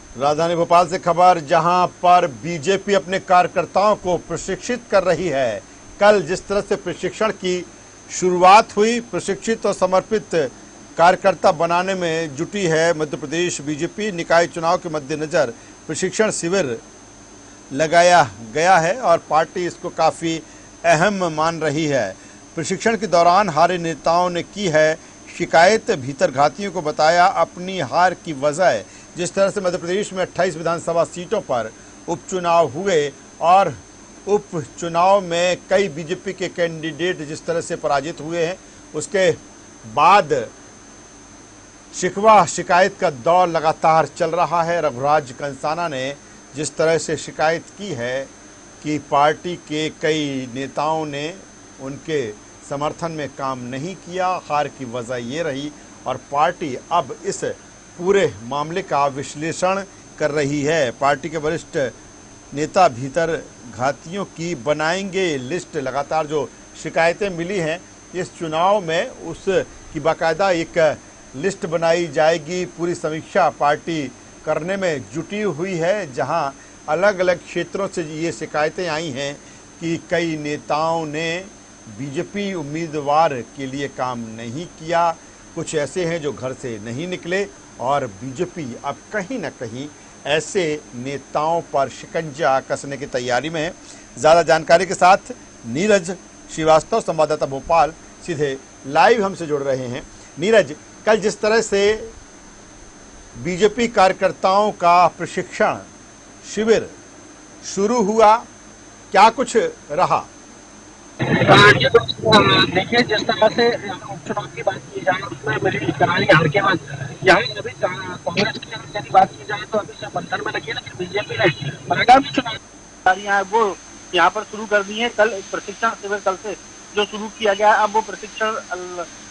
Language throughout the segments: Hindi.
राजधानी भोपाल से खबर, जहां पर बीजेपी अपने कार्यकर्ताओं को प्रशिक्षित कर रही है। कल जिस तरह से प्रशिक्षण की शुरुआत हुई, प्रशिक्षित और समर्पित कार्यकर्ता बनाने में जुटी है मध्य प्रदेश बीजेपी। निकाय चुनाव के मद्देनजर प्रशिक्षण शिविर लगाया गया है और पार्टी इसको काफ़ी अहम मान रही है। प्रशिक्षण के दौरान हारे नेताओं ने की है शिकायत, भीतरघातियों को बताया अपनी हार की वजह। जिस तरह से मध्य प्रदेश में 28 विधानसभा सीटों पर उपचुनाव हुए और उपचुनाव में कई बीजेपी के कैंडिडेट जिस तरह से पराजित हुए हैं, उसके बाद शिकवा शिकायत का दौर लगातार चल रहा है। रघुराज कंसाना ने जिस तरह से शिकायत की है कि पार्टी के कई नेताओं ने उनके समर्थन में काम नहीं किया, हार की वजह ये रही और पार्टी अब इस पूरे मामले का विश्लेषण कर रही है। पार्टी के वरिष्ठ नेता भीतर घातियों की बनाएंगे लिस्ट। लगातार जो शिकायतें मिली हैं इस चुनाव में, उसकी बाकायदा एक लिस्ट बनाई जाएगी। पूरी समीक्षा पार्टी करने में जुटी हुई है, जहां अलग अलग क्षेत्रों से ये शिकायतें आई हैं कि कई नेताओं ने बीजेपी उम्मीदवार के लिए काम नहीं किया। कुछ ऐसे हैं जो घर से नहीं निकले और बीजेपी अब कहीं न कहीं ऐसे नेताओं पर शिकंजा कसने की तैयारी में है। ज़्यादा जानकारी के साथ नीरज श्रीवास्तव, संवाददाता भोपाल, सीधे लाइव हमसे जुड़ रहे हैं। नीरज, कल जिस तरह से बीजेपी कार्यकर्ताओं का प्रशिक्षण शिविर शुरू हुआ, क्या कुछ रहा? देखिए, जिस तरह से उपचुनाव की बात की जाए उसमें मेरी करारी हार के बाद यहाँ अभी कांग्रेस की अगर यदि बात की जाए तो अभी से बंधन में लगी है, लेकिन बीजेपी ने आगामी चुनाव तैयारियां है वो यहाँ पर शुरू कर दी है। कल एक प्रशिक्षण शिविर कल से जो शुरू किया गया, अब वो प्रशिक्षण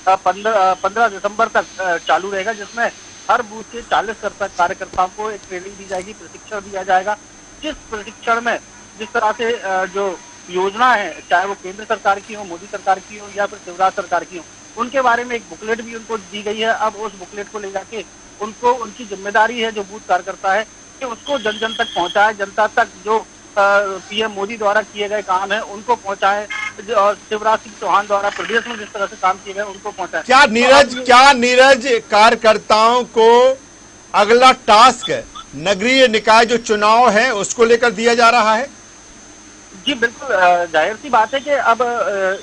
15 दिसंबर तक चालू रहेगा, जिसमें हर बूथ के 40 कार्यकर्ताओं को एक ट्रेनिंग दी जाएगी, प्रशिक्षण दिया जाएगा। जिस प्रशिक्षण में जिस तरह से जो योजना है, चाहे वो केंद्र सरकार की हो, मोदी सरकार की हो या फिर शिवराज सरकार की हो, उनके बारे में एक बुकलेट भी उनको दी गई है। अब उस बुकलेट को ले जाके उनको, उनकी जिम्मेदारी है जो बूथ कार्यकर्ता है कि उसको जन जन तक पहुंचाए, जनता तक जो पीएम मोदी द्वारा किए गए काम है उनको पहुंचाए और शिवराज सिंह चौहान द्वारा प्रदेश में जिस तरह से काम किए गए उनको पहुंचाए। क्या नीरज कार्यकर्ताओं को अगला टास्क नगरीय निकाय जो चुनाव है उसको लेकर दिया जा रहा है? जी बिल्कुल, जाहिर सी बात है कि अब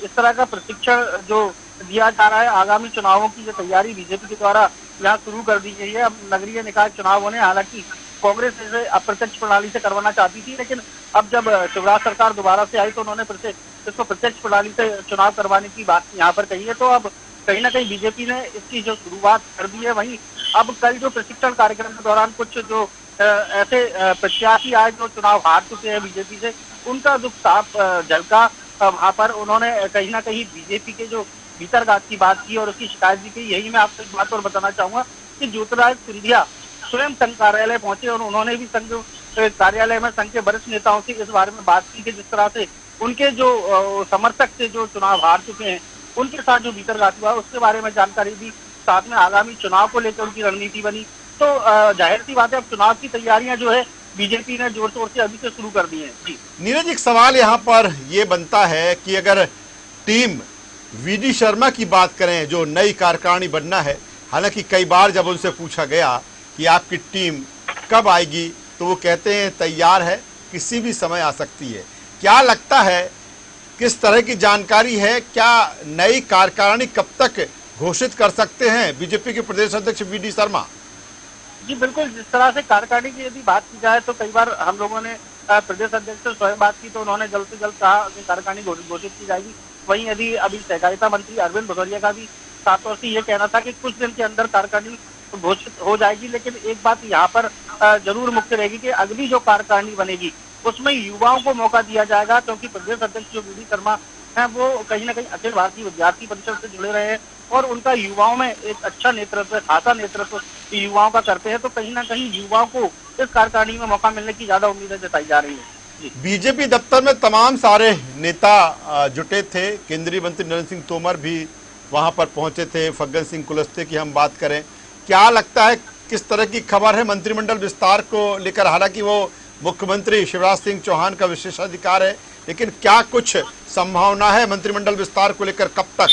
इस तरह का प्रशिक्षण जो दिया जा रहा है, आगामी चुनावों की जो तैयारी बीजेपी के द्वारा यहाँ शुरू कर दी गई है। अब नगरीय निकाय चुनाव होने, हालांकि कांग्रेस इसे अप्रत्यक्ष प्रणाली से करवाना चाहती थी, लेकिन अब जब शिवराज सरकार दोबारा से आई तो उन्होंने इसको प्रत्यक्ष प्रणाली से चुनाव करवाने की बात यहाँ पर कही है। तो अब कहीं ना कहीं बीजेपी ने इसकी जो शुरुआत कर दी है। वहीं अब कल जो प्रशिक्षण कार्यक्रम के दौरान कुछ जो ऐसे प्रत्याशी आए जो चुनाव हार चुके हैं बीजेपी से, उनका दुख साफ झलका। वहां पर उन्होंने कहीं ना कहीं बीजेपी के जो भीतरघात की बात की और उसकी शिकायत भी की। यही मैं आपको एक बात और बताना चाहूंगा कि ज्योतिरादित्य सिंधिया स्वयं संघ कार्यालय पहुंचे और उन्होंने भी संघ कार्यालय में संघ के वरिष्ठ नेताओं से इस बारे में बात की कि जिस तरह से उनके जो समर्थक थे जो चुनाव हार चुके हैं, उनके साथ जो भीतरघात हुआ उसके बारे में जानकारी दी। साथ में आगामी चुनाव को लेकर उनकी रणनीति बनी। तो जाहिर सी बात है, अब चुनाव की तैयारियां जो है बीजेपी ने जोर शोर से अभी से शुरू कर दी है। जी नीरज, एक सवाल यहाँ पर ये बनता है कि अगर टीम वीडी शर्मा की बात करें जो नई कार्यकारिणी बनना है, हालांकि कई बार जब उनसे पूछा गया कि आपकी टीम कब आएगी तो वो कहते हैं तैयार है, किसी भी समय आ सकती है। क्या लगता है, किस तरह की जानकारी है, क्या नई कार्यकारिणी कब तक घोषित कर सकते हैं बीजेपी के प्रदेश अध्यक्ष वीडी शर्मा? जी बिल्कुल, जिस तरह से कार्यकारिणी की यदि बात की जाए तो कई बार हम लोगों ने प्रदेश अध्यक्ष से स्वयं बात की तो उन्होंने जल्द से जल्द कहा कि कार्यकारिणी घोषित की जाएगी। वहीं यदि अभी सहकारिता मंत्री अरविंद भदौरिया का भी साफ तौर से ये कहना था कि कुछ दिन के अंदर कार्यकारिणी घोषित हो जाएगी। लेकिन एक बात यहाँ पर जरूर मुख्य रहेगी कि अगली जो कार्यकारिणी बनेगी उसमें युवाओं को मौका दिया जाएगा, क्योंकि प्रदेश अध्यक्ष जो वीडी शर्मा है वो कहीं ना कहीं अखिल भारतीय विद्यार्थी परिषद से जुड़े रहे हैं और उनका युवाओं में एक अच्छा नेतृत्व, खासा नेतृत्व युवाओं का करते हैं। तो कहीं ना कहीं युवाओं को इस कार्यकारिणी में मौका मिलने की ज्यादा उम्मीदें जताई जा रही है। बीजेपी दफ्तर में तमाम सारे नेता जुटे थे। केंद्रीय मंत्री नरेंद्र सिंह तोमर भी वहां पर पहुंचे थे। फग्गन सिंह कुलस्ते की हम बात करें, क्या लगता है किस तरह की खबर है मंत्रिमंडल विस्तार को लेकर? हालांकि वो मुख्यमंत्री शिवराज सिंह चौहान का विशेषाधिकार है, लेकिन क्या कुछ संभावना है मंत्रिमंडल विस्तार को लेकर, कब तक?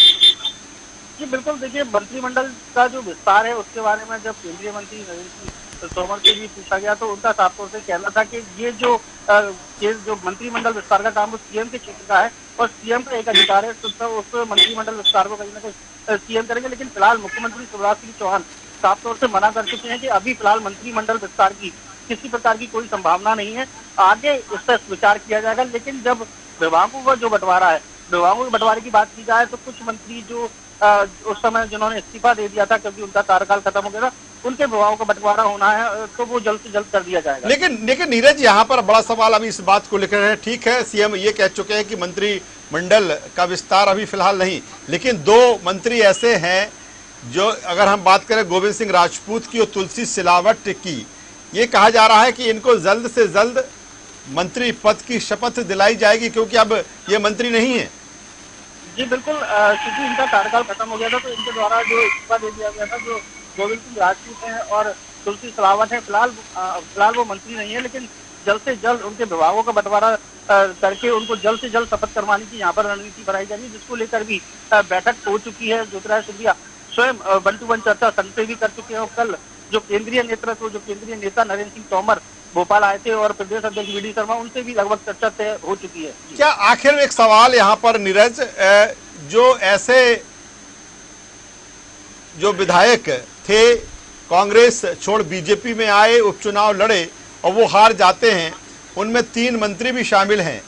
जी बिल्कुल, देखिए मंत्रिमंडल का जो विस्तार है उसके बारे में जब केंद्रीय मंत्री नरेंद्र सिंह तोमर से भी पूछा गया तो उनका साफ तौर से कहना था कि ये जो मंत्रिमंडल विस्तार का काम वो सीएम के क्षेत्र का है और सीएम का एक अधिकार है, तो उस मंत्रिमंडल विस्तार को कहीं ना कहीं सीएम करेंगे। लेकिन फिलहाल मुख्यमंत्री शिवराज सिंह चौहान साफ तौर से मना कर चुके हैं कि अभी फिलहाल मंत्रिमंडल विस्तार की किसी प्रकार की कोई संभावना नहीं है, आगे इस पर विचार किया जाएगा। लेकिन जब विभागों का जो बंटवारा है, विभागों के बंटवारे की बात की जाए तो कुछ मंत्री जो उस समय जिन्होंने इस्तीफा दे दिया था क्योंकि उनका कार्यकाल खत्म हो गया था, उनके विभागों का बंटवारा होना है तो वो जल्द से जल्द कर दिया जाएगा। लेकिन नीरज, यहाँ पर बड़ा सवाल अभी इस बात को लेकर है। ठीक है, सीएम ये कह चुके हैं कि मंत्रिमंडल का विस्तार अभी फिलहाल नहीं, लेकिन दो मंत्री ऐसे हैं जो, अगर हम बात करें गोविंद सिंह राजपूत की और तुलसी सिलावट की, ये कहा जा रहा है कि इनको जल्द से जल्द मंत्री पद की शपथ दिलाई जाएगी क्योंकि अब ये मंत्री नहीं है। जी बिल्कुल, क्योंकि इनका कार्यकाल खत्म हो गया था तो इनके द्वारा जो इस्तीफा दे दिया गया था, जो गोविंद सिंह राजपूत हैं और तुलसी सिलावट है, फिलहाल वो मंत्री नहीं है, लेकिन जल्द से जल्द उनके विभागों का बंटवारा करके उनको जल्द से जल्द शपथ करवाने की यहाँ पर रणनीति बनाई जा रही है, जिसको लेकर भी बैठक हो चुकी है। ज्योतिरादित्य सिंधिया स्वयं 1-to-1 चर्चा संघ से भी कर चुके हैं और कल जो केंद्रीय नेता नरेंद्र सिंह तोमर भोपाल आए थे और प्रदेश अध्यक्ष वी.डी. शर्मा, उनसे भी लगभग चर्चा तय हो चुकी है। क्या आखिर में एक सवाल यहाँ पर नीरज, जो ऐसे जो विधायक थे कांग्रेस छोड़ बीजेपी में आए, उपचुनाव लड़े और वो हार जाते हैं, उनमें 3 मंत्री भी शामिल हैं,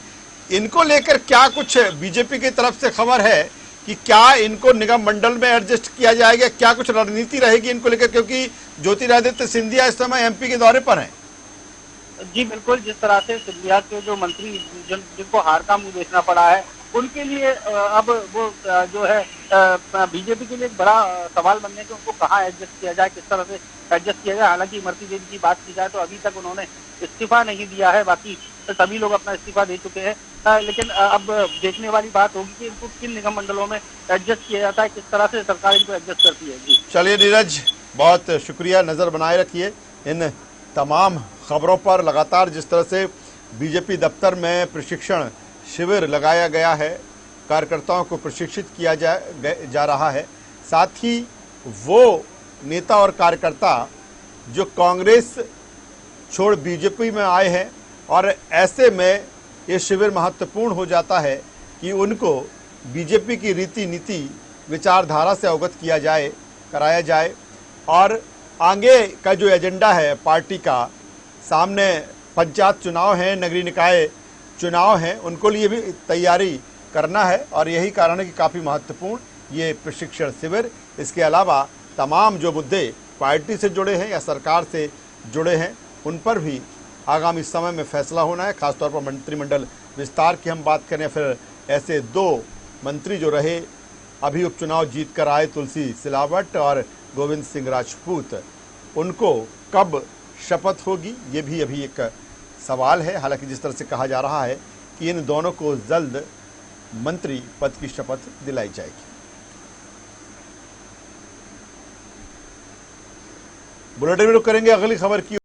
इनको लेकर क्या कुछ बीजेपी की तरफ से खबर है कि क्या इनको निगम मंडल में एडजस्ट किया जाएगा? क्या कुछ रणनीति रहेगी इनको लेकर, क्योंकि ज्योतिरादित्य सिंधिया इस समय एमपी के दौरे पर हैं? जी बिल्कुल, जिस तरह से सिंधिया के जो मंत्री जिनको हार का मुंह देखना पड़ा है, उनके लिए अब वो जो है बीजेपी के लिए एक बड़ा सवाल बनने के उनको कहाँ एडजस्ट किया जाए, किस तरह से एडजस्ट किया जाए। हालांकि इमरती देवी की बात की जाए तो अभी तक उन्होंने इस्तीफा नहीं दिया है, बाकी सभी लोग अपना इस्तीफा दे चुके हैं, लेकिन अब देखने वाली बात होगी कि इनको किन निगम मंडलों में एडजस्ट किया जाता है, किस तरह से सरकार इनको एडजस्ट करती है। जी चलिए नीरज, बहुत शुक्रिया, नज़र बनाए रखिए इन तमाम खबरों पर। लगातार जिस तरह से बीजेपी दफ्तर में प्रशिक्षण शिविर लगाया गया है, कार्यकर्ताओं को प्रशिक्षित किया जा रहा है, साथ ही वो नेता और कार्यकर्ता जो कांग्रेस छोड़ बीजेपी में आए हैं, और ऐसे में ये शिविर महत्वपूर्ण हो जाता है कि उनको बीजेपी की रीति नीति विचारधारा से अवगत कराया जाए और आगे का जो एजेंडा है पार्टी का, सामने पंचायत चुनाव हैं, नगरीय निकाय चुनाव हैं, उनको लिए भी तैयारी करना है और यही कारण है कि काफ़ी महत्वपूर्ण ये प्रशिक्षण शिविर। इसके अलावा तमाम जो मुद्दे पार्टी से जुड़े हैं या सरकार से जुड़े हैं, उन पर भी आगामी समय में फैसला होना है। खासतौर पर मंत्रिमंडल विस्तार की हम बात करें, फिर ऐसे 2 मंत्री जो रहे, अभी उपचुनाव जीत कर आए, तुलसी सिलावट और गोविंद सिंह राजपूत, उनको कब शपथ होगी, ये भी अभी एक सवाल है। हालांकि जिस तरह से कहा जा रहा है कि इन दोनों को जल्द मंत्री पद की शपथ दिलाई जाएगी। बुलेटिन में रुक करेंगे अगली खबर की।